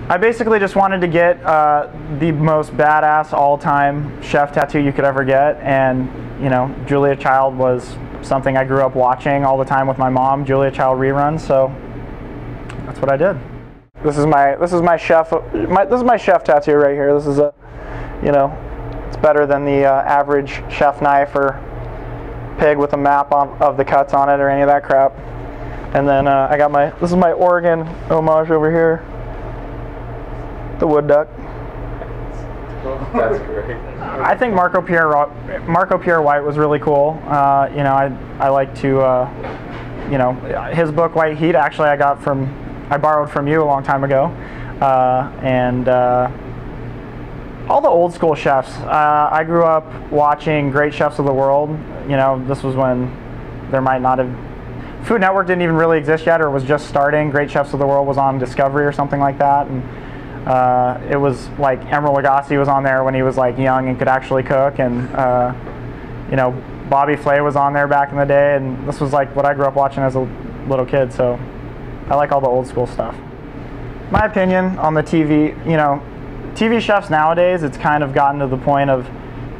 I basically just wanted to get the most badass all-time chef tattoo you could ever get, and you know, Julia Child was something I grew up watching all the time with my mom, Julia Child reruns, so that's what I did. This is my chef tattoo right here. This is a, you know, it's better than the average chef knife or pig with a map of the cuts on it or any of that crap. And then I got this is my Oregon homage over here. The wood duck. That's great. I think Marco Pierre White was really cool. You know, I like to, you know, his book White Heat. Actually, I borrowed from you a long time ago, and all the old school chefs. I grew up watching Great Chefs of the World. You know, this was when there might not have. Food Network didn't even really exist yet, or was just starting. Great Chefs of the World was on Discovery or something like that, and it was like Emeril Lagasse was on there when he was like young and could actually cook, and you know, Bobby Flay was on there back in the day, and this was like what I grew up watching as a little kid, so I like all the old school stuff. My opinion on the TV, you know, TV chefs nowadays, it's kind of gotten to the point of,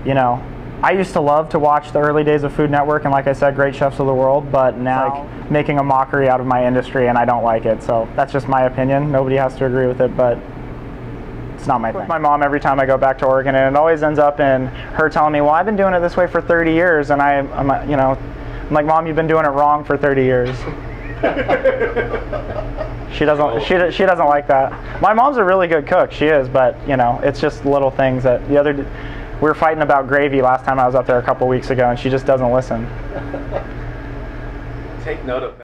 you know, I used to love to watch the early days of Food Network and, like I said, Great Chefs of the World, but now like making a mockery out of my industry, and I don't like it, so that's just my opinion. Nobody has to agree with it, but it's not my thing. My mom, every time I go back to Oregon, and it always ends up in her telling me, well, I've been doing it this way for 30 years, and I'm you know, I'm like, Mom, you've been doing it wrong for 30 years. She doesn't like that. My mom's a really good cook, she is, but you know, it's just little things that we were fighting about gravy last time I was up there a couple weeks ago, and she just doesn't listen. Take note of that.